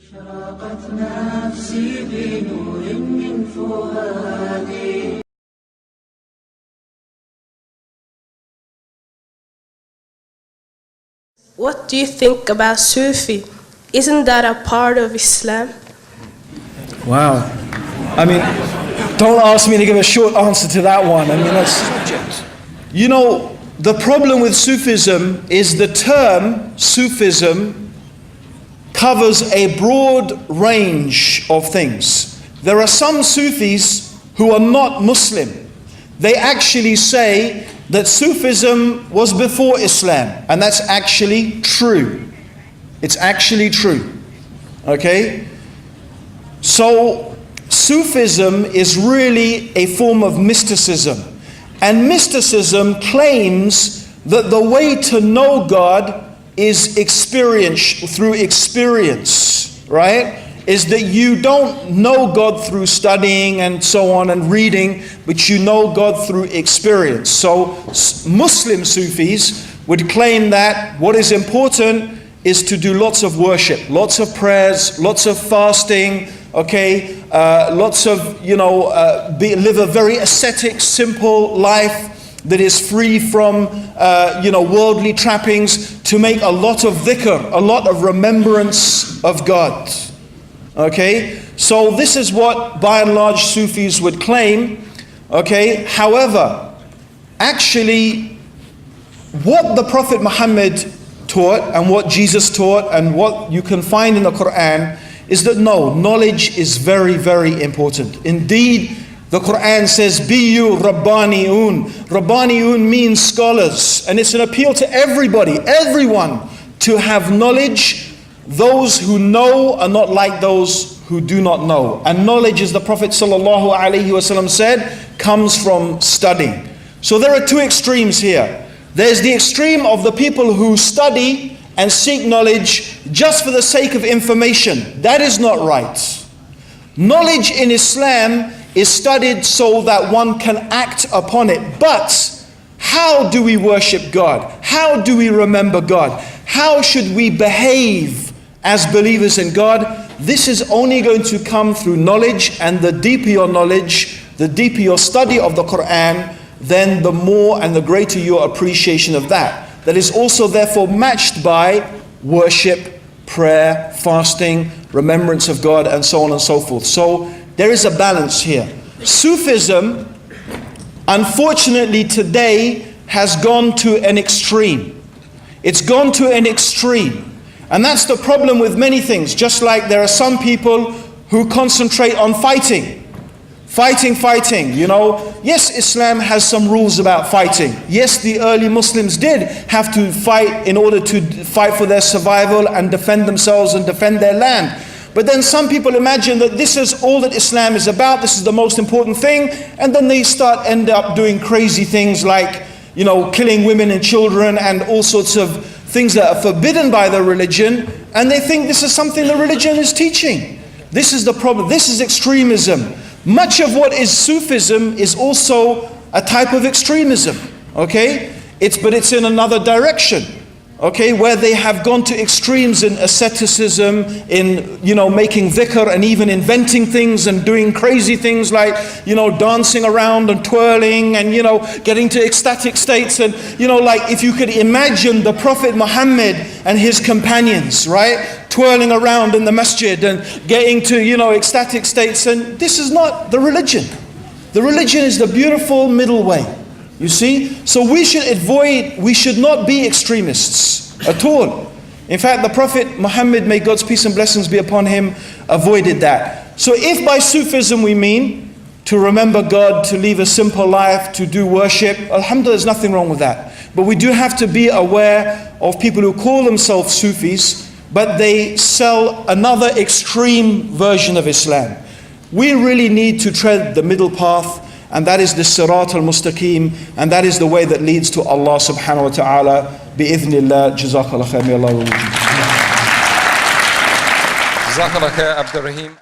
أشرقت نفسي بنور من فؤادي. What do you think about Sufi? Isn't that a part of Islam? Wow. I mean, don't ask me to give a short answer to that one. I mean, that's subject. You know, the problem with Sufism is the term Sufism covers a broad range of things. There are some Sufis who are not Muslim. They actually say that Sufism was before Islam, and that's actually true. It's actually true. Okay? So, Sufism is really a form of mysticism. And mysticism claims that the way to know God is through experience, right? Is that you don't know God through studying and so on and reading, but you know God through experience. So Muslim Sufis would claim that what is important is to do lots of worship, lots of prayers, lots of fasting, okay, lots of, live a very ascetic, simple life that is free from, worldly trappings, to make a lot of dhikr, a lot of remembrance of God. Okay, so this is what by and large Sufis would claim. Okay, however, actually, what the Prophet Muhammad taught and what Jesus taught and what you can find in the Quran is that no, knowledge is very, very important. Indeed, the Quran says, "Be you Rabbaniun." Rabbaniun means scholars, and it's an appeal to everybody, everyone, to have knowledge. Those who know are not like those who do not know. And knowledge, as the Prophet ﷺ said, comes from studying. So there are two extremes here. There's the extreme of the people who study and seek knowledge just for the sake of information. That is not right. Knowledge in Islam is studied so that one can act upon it. But how do we worship God? How do we remember God? How should we behave as believers in God? This is only going to come through knowledge, and the deeper your knowledge, the deeper your study of the Quran, then the more and the greater your appreciation of that. That is also therefore matched by worship, prayer, fasting, remembrance of God, and so on and so forth. So there is a balance here. Sufism, unfortunately today, has gone to an extreme. It's gone to an extreme. And that's the problem with many things. Just like there are some people who concentrate on fighting. Fighting, Yes, Islam has some rules about fighting. Yes, the early Muslims did have to fight in order to fight for their survival and defend themselves and defend their land. But then some people imagine that this is all that Islam is about, this is the most important thing, and then they end up doing crazy things like, killing women and children and all sorts of things that are forbidden by the religion, and they think this is something the religion is teaching. This is the problem. This is extremism. Much of what is Sufism is also a type of extremism, okay? But it's in another direction, okay? Where they have gone to extremes in asceticism, in, making dhikr, and even inventing things and doing crazy things like, dancing around and twirling and, getting to ecstatic states. And, like if you could imagine the Prophet Muhammad and his companions, right? Twirling around in the masjid and getting to, ecstatic states. And this is not the religion. The religion is the beautiful middle way. You see? So we should not be extremists at all. In fact, the Prophet Muhammad, may God's peace and blessings be upon him, avoided that. So if by Sufism we mean to remember God, to live a simple life, to do worship, alhamdulillah, there's nothing wrong with that. But we do have to be aware of people who call themselves Sufis, but they sell another extreme version of Islam. We really need to tread the middle path, and that is the Sirat al-Mustaqim, and that is the way that leads to Allah subhanahu wa ta'ala. Bi-idhnillah, jazakallah khair, may Allah reward you. Jazakallah khair, Abdur Raheem.